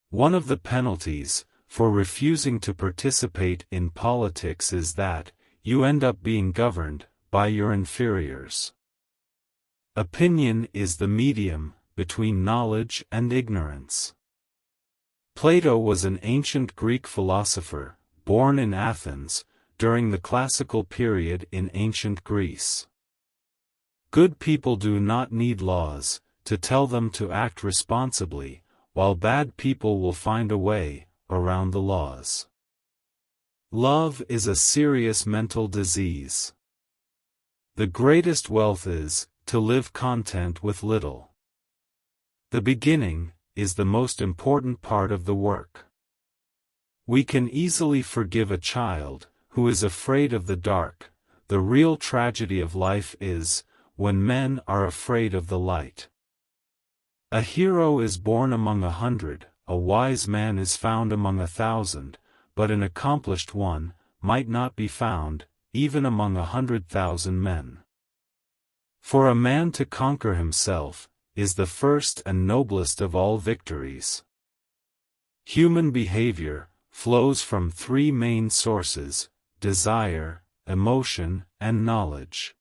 One of the penalties for refusing to participate in politics is that you end up being governed by your inferiors. Opinion is the medium between knowledge and ignorance. Plato was an ancient Greek philosopher, born in Athens, during the classical period in ancient Greece. Good people do not need laws to tell them to act responsibly, while bad people will find a way around the laws. Love is a serious mental disease. The greatest wealth is to live content with little. The beginning is the most important part of the work. We can easily forgive a child who is afraid of the dark. The real tragedy of life is when men are afraid of the light. A hero is born among 100, a wise man is found among 1,000, but an accomplished one might not be found, even among 100,000 men. For a man to conquer himself is the first and noblest of all victories. Human behavior flows from three main sources: desire, emotion, and knowledge.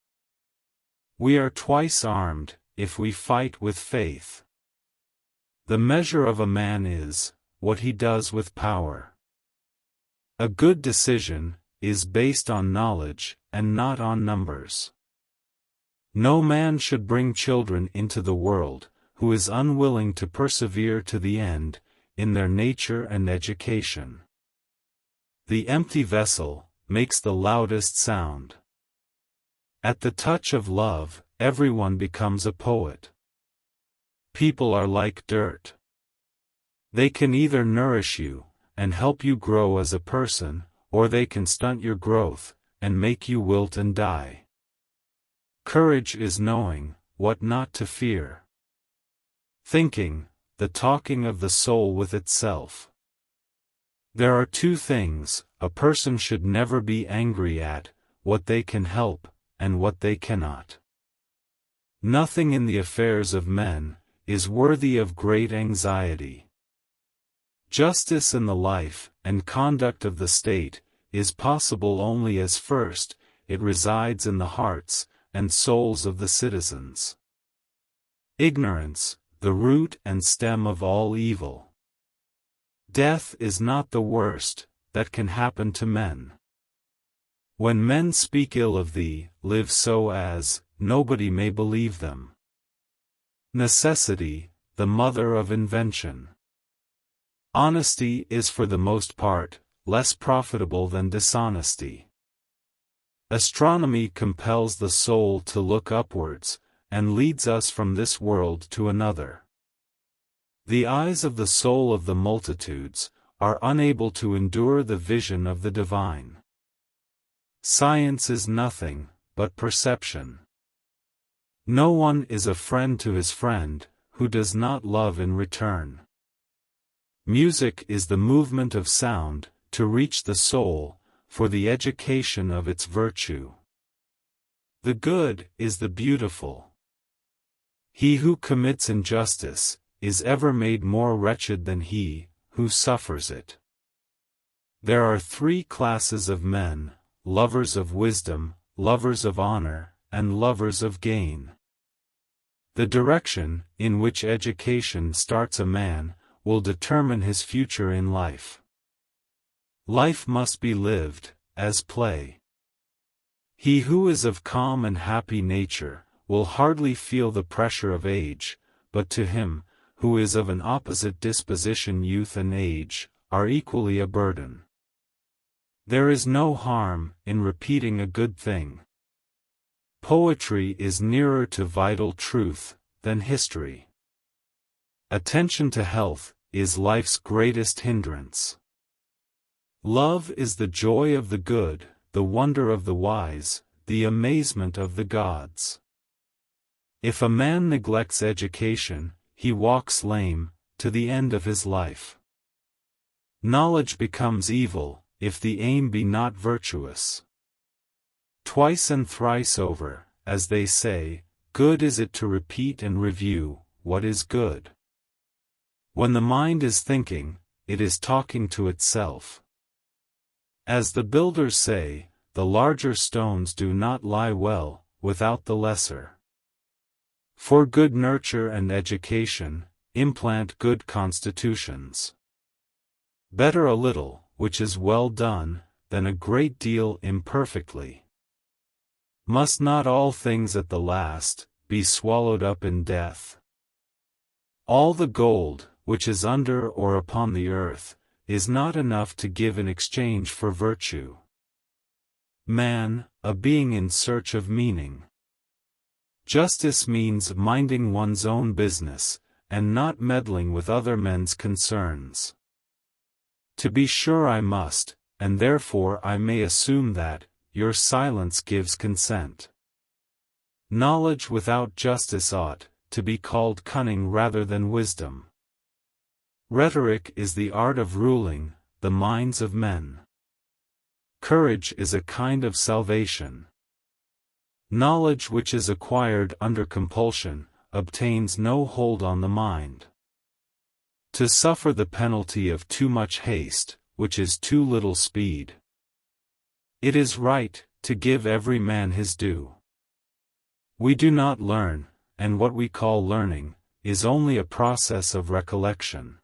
We are twice armed if we fight with faith. The measure of a man is what he does with power. A good decision is based on knowledge and not on numbers. No man should bring children into the world who is unwilling to persevere to the end in their nature and education. The empty vessel makes the loudest sound. At the touch of love, everyone becomes a poet. People are like dirt. They can either nourish you and help you grow as a person, or they can stunt your growth and make you wilt and die. Courage is knowing what not to fear. Thinking, the talking of the soul with itself. There are two things a person should never be angry at: what they can help, and what they cannot. Nothing in the affairs of men is worthy of great anxiety. Justice in the life and conduct of the state is possible only as first it resides in the hearts and souls of the citizens. Ignorance, the root and stem of all evil. Death is not the worst that can happen to men. When men speak ill of thee, live so as nobody may believe them. Necessity, the mother of invention. Honesty is for the most part less profitable than dishonesty. Astronomy compels the soul to look upwards, and leads us from this world to another. The eyes of the soul of the multitudes are unable to endure the vision of the divine. Science is nothing but perception. No one is a friend to his friend who does not love in return. Music is the movement of sound to reach the soul, for the education of its virtue. The good is the beautiful. He who commits injustice is ever made more wretched than he who suffers it. There are three classes of men: lovers of wisdom, lovers of honor, and lovers of gain. The direction in which education starts a man will determine his future in life. Life must be lived as play. He who is of calm and happy nature will hardly feel the pressure of age, but to him who is of an opposite disposition youth and age are equally a burden. There is no harm in repeating a good thing. Poetry is nearer to vital truth than history. Attention to health is life's greatest hindrance. Love is the joy of the good, the wonder of the wise, the amazement of the gods. If a man neglects education, he walks lame to the end of his life. Knowledge becomes evil if the aim be not virtuous. Twice and thrice over, as they say, good is it to repeat and review what is good. When the mind is thinking, it is talking to itself. As the builders say, the larger stones do not lie well without the lesser. For good nurture and education, implant good constitutions. Better a little, which is well done, than a great deal imperfectly. Must not all things at the last be swallowed up in death? All the gold, which is under or upon the earth, is not enough to give in exchange for virtue. Man, a being in search of meaning. Justice means minding one's own business, and not meddling with other men's concerns. To be sure I must, and therefore I may assume that, your silence gives consent. Knowledge without justice ought to be called cunning rather than wisdom. Rhetoric is the art of ruling the minds of men. Courage is a kind of salvation. Knowledge which is acquired under compulsion obtains no hold on the mind. To suffer the penalty of too much haste, which is too little speed. It is right to give every man his due. We do not learn, and what we call learning is only a process of recollection.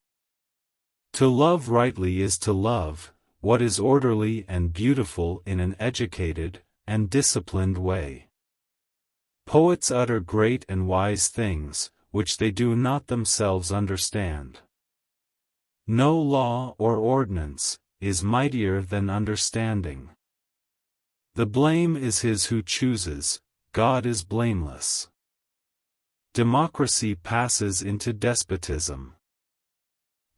To love rightly is to love what is orderly and beautiful in an educated and disciplined way. Poets utter great and wise things, which they do not themselves understand. No law or ordinance is mightier than understanding. The blame is his who chooses, God is blameless. Democracy passes into despotism.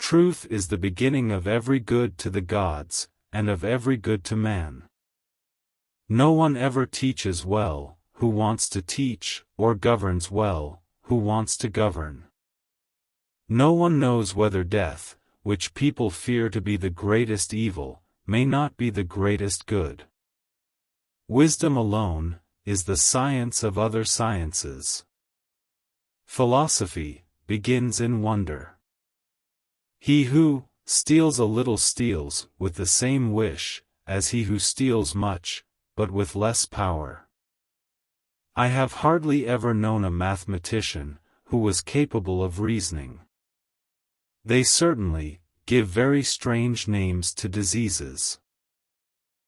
Truth is the beginning of every good to the gods, and of every good to man. No one ever teaches well, who wants to teach, or governs well, who wants to govern. No one knows whether death, which people fear to be the greatest evil, may not be the greatest good. Wisdom alone is the science of other sciences. Philosophy begins in wonder. He who steals a little steals with the same wish as he who steals much, but with less power. I have hardly ever known a mathematician who was capable of reasoning. They certainly give very strange names to diseases.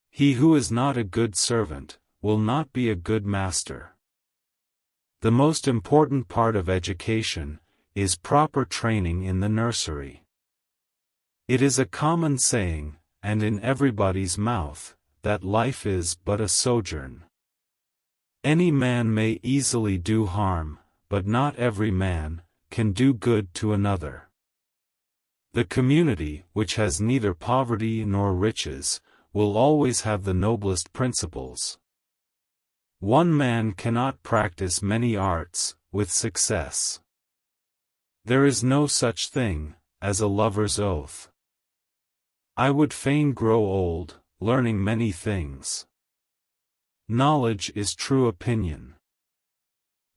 He who is not a good servant will not be a good master. The most important part of education is proper training in the nursery. It is a common saying, and in everybody's mouth, that life is but a sojourn. Any man may easily do harm, but not every man can do good to another. The community which has neither poverty nor riches will always have the noblest principles. One man cannot practice many arts with success. There is no such thing as a lover's oath. I would fain grow old, learning many things. Knowledge is true opinion.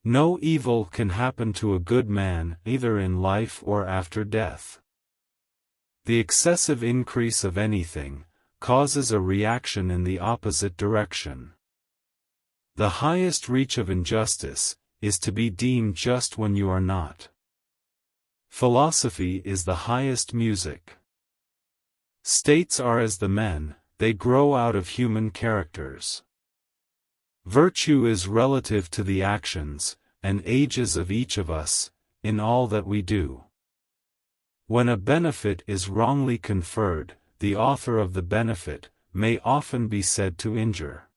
No evil can happen to a good man either in life or after death. The excessive increase of anything causes a reaction in the opposite direction. The highest reach of injustice is to be deemed just when you are not. Philosophy is the highest music. States are as the men, they grow out of human characters. Virtue is relative to the actions and ages of each of us, in all that we do. When a benefit is wrongly conferred, the author of the benefit may often be said to injure.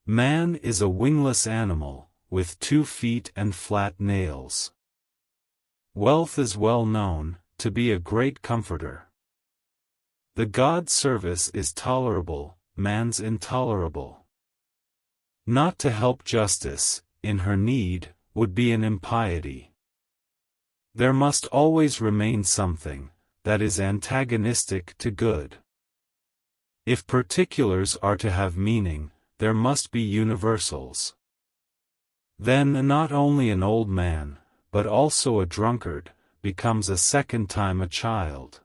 Man is a wingless animal, with 2 feet and flat nails. Wealth is well known to be a great comforter. The God's service is tolerable, man's intolerable. Not to help justice, in her need, would be an impiety. There must always remain something that is antagonistic to good. If particulars are to have meaning, there must be universals. Then not only an old man, but also a drunkard, becomes a second time a child.